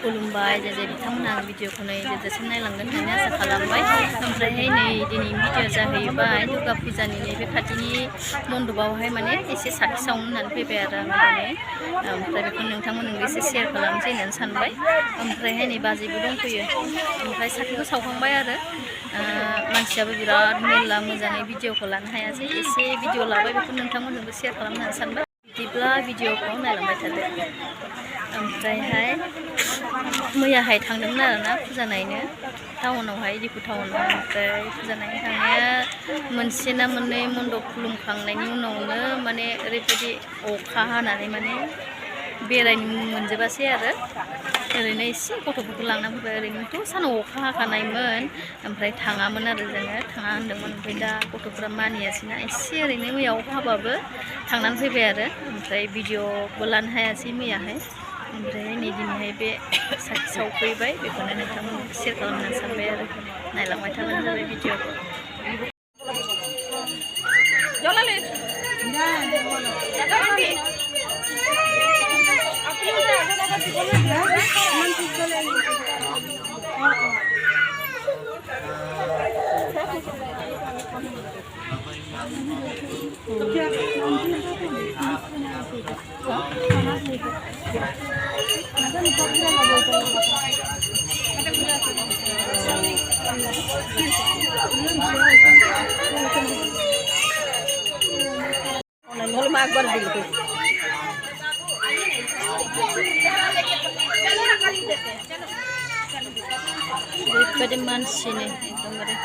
खुलुमबाय जे बिथांमोना भिडिअखौनो जोबजासिम नायलांगोन होननानै आसा खालामबाय। ओमफ्रायहाय नै दिनै भिडिअ जाहैबाय दुर्गा फुजानि नैबे खाथिनि मन्दपावहाय माने एसे साखि सावनो होननानै फैबाय आरो आं माने ओमफ्राय बेखौ नोंथांमोननोबो एसे शेयार खालामसै होननानै सानबाय। ओमफ्रायहाय नै बाजैबो दंफैयो ओमफ्राय साखिखौ सावखांबाय आरो मानसियाबो बिराद मेरला मोजाङै भिडिअखौ लानो हायासै एसे भिडिअ लाबाय बेखौ नोंथांमोननोबो शेयार खालामनो होननानै सानबाय। बिदिब्ला भिडिअखौ नायलांबाय थादो। ओमफ्रायहाय मैयाहाय थांदोंमोन आरोना फुजा नायनो टाउनावहाय दिफु टाउनाव। ओमफ्राय फुजा नायनो थांनाया मोनसे ना मोननै मन्दप खुलुमखांनायनि उनावनो माने ओरैबायदि अखा हानानै माने बेरायनो मोनजोबासै आरो ओरैनो एसे गथ'फोरखौ लांना फैबाय। ओरैनोथ' सानाव अखा हाखानायमोन ओमफ्राय थाङामोन आरो जोङो थाङा होनदोंमोन। ओमफ्राय दा गथ'फोरा मानियासैना एसे ओरैनो मैया अखा हाबाबो थांनानै फैबाय आरो ओमफ्राय भिडिअबो लानो हायासै मैयाहाय। ओमफ्राय नै दिनैहाय बे साखि सावफैबाय बेखौनो नोंथांमोननो शेयार खालामनो सानबाय आरो नायलांबाय थाबानो जाबाय भिडिअखौ। ओरैबायदि मानसिनि एकदमबारे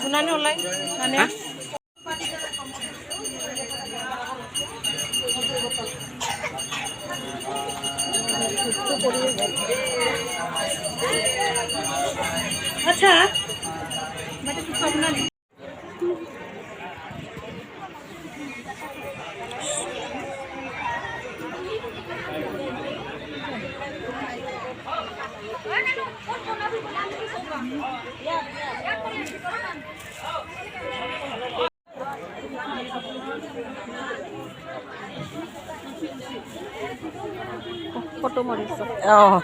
सुनानै हरलाय माने আচ্ছা foto model. Oh.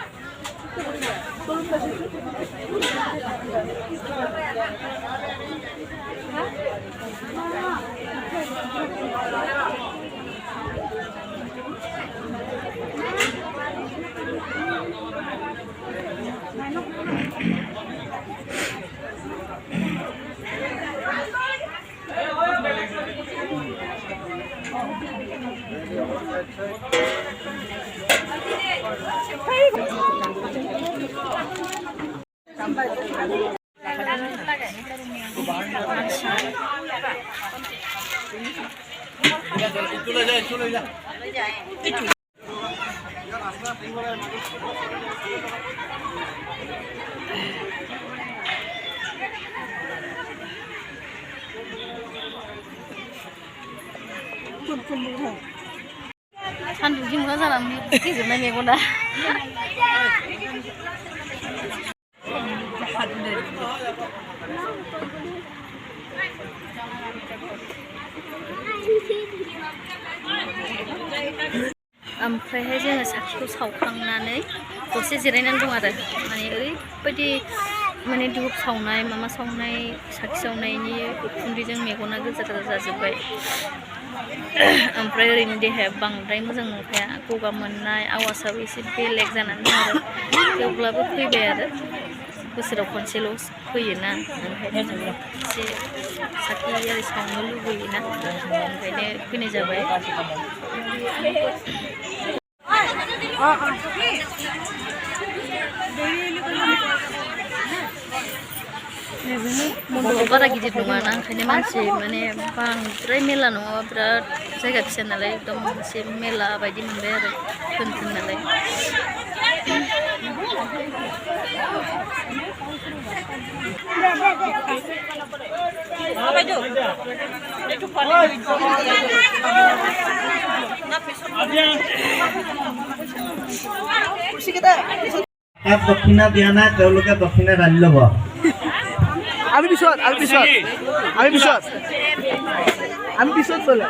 सान्दुं दिंग्रा जानानै गेजेरनाय मेगना ओमफ्रायहाय जोङो साखिखौ सावखांनानै दसे जिरायनानै दं आरो माने ओरैबायदि माने धुप सावनाय मामा सावनाय साखि सावनायनि उखुन्दैजों मेगना गोजा गोजा जाजोब्बाय। ओमफ्राय ओरैनो देहाया बांद्राय मोजां नंखाया गगा मोननाय आवासाबो एसे बेलेग जानानै दं आरो थेवब्लाबो फैबाय आरो बोसोराव खनसेल' फैयोना ओंखायनो एसे साखि आरि सावनो लुबैयोना ओंखायनो फैनाय जाबाय। मन्दपआ बारा गिदिर नङाना ओंखायनो मानसि माने बांद्राय मेला नङाबा बिराद जायगा फिसा नालाय एकदम एसे मेला बायदि मोनबाय आरो थोन नालाय। দক্ষিণা দিয়া নাই তেওঁলোকে দক্ষিণা ৰান্ধি ল'ব আমি পিছত চলে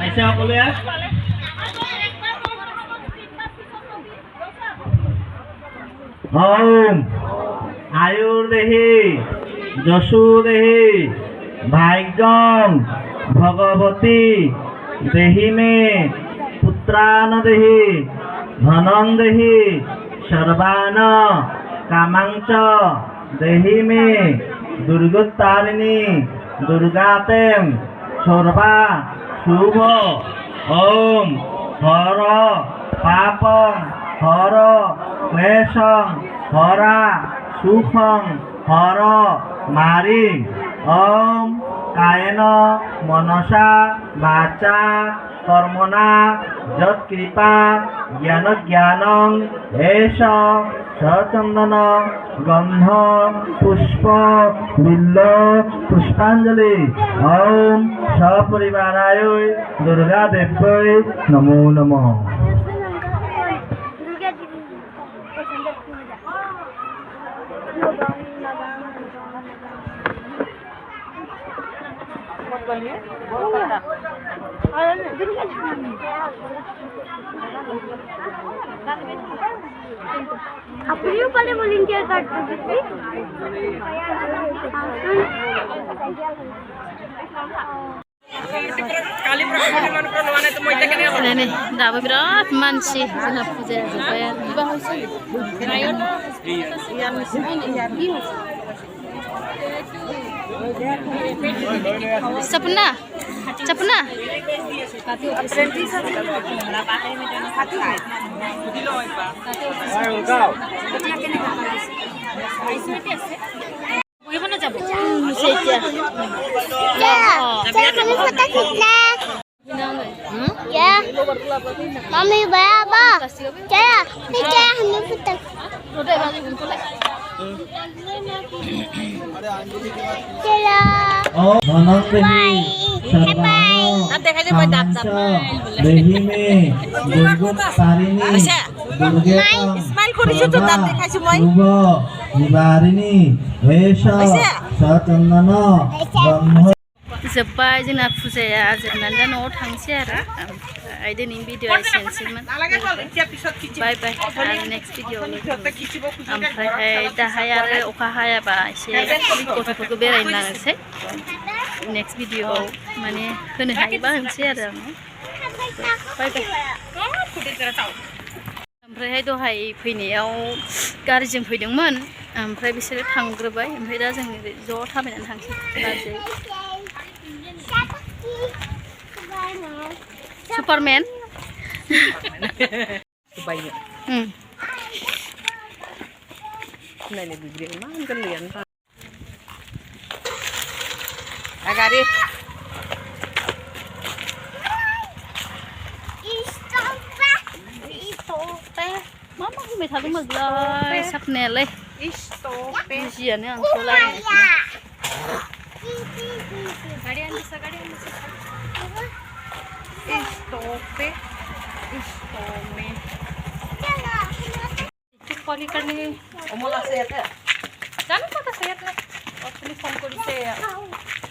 পাইছে সকলোৱে ওম আয়ুৰ্দেহি যশোদেহি ভাগ্যং ভগৱতী দেহি মে পুত্ৰান দেহি ধনং দেহি সৰ্বান কামাংচ দেহি মে দুৰ্গোত্তাৰিণী দুর্গাতেম সর্বা শুভ ওম হর পাপং হর ক্লেশং হরা সুখং হর মারি ওম কায়েন মনসা বাচা কর্মণা যৎকৃপা জ্ঞান জ্ঞানং এষ সচন্দন গন্ধ পুষ্প বিল্ল পুষ্পাঞ্জলি ওম সপরিবারায় দুর্গা দেব্যৈ নমো নমঃ আপুনিও পালে ভলেন্টিয়ার কার্ড দিচ্ছি ini dapat berat mansi jangan puja supaya Sapna Bagaimana যাব? Ya, mami berapa? Saya, saya hanya putar. Saya. Oh, ধনং দেহি সর্বান দেহি মে দুর্গোত্তারিণী দুর্গেতং শুভ নিবারিণী এষ সচন্দন ব্রহ্ম जोब्बाय जोंना फुजाया जोबनानै दा न'आव थांसै आरो ओमफ्राय दिनैनि भिडिअ एसेनोसैमोन बाय बाय आरो नेक्स्ट भिडिअ ओमफ्रायहाय दाहाय आरो अखा हायाबा एसे गथ'फोरखौ बेरायनो लांनोसै नेक्स्ट भिडिअआव माने होनो हायोबा होनोसै आरो आङो बाय बाय ओमफ्रायहाय दहाय फैनायाव गारिजों फैदोंमोन ओमफ्राय बिसोरो थांग्रोबाय ओमफ्राय दा जों ज' थाबायनानै थांसै गारिजों Superman. Banyak. Này này bị điện mang cái liền thôi. Agari. Mama không biết thằng mực rồi sắp nè lên. Gì này ăn số lại. Gari ăn bisa gari ăn bisa. Stop. পোৱালিৰ কাৰণে অমল আছে ইয়াতে জানো ক'ত আছে ইয়াত নাই আপুনি ফোন কৰিছে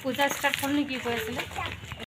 পূজা ষ্টাৰ্ট হ'ল নেকি কৈ আছিলে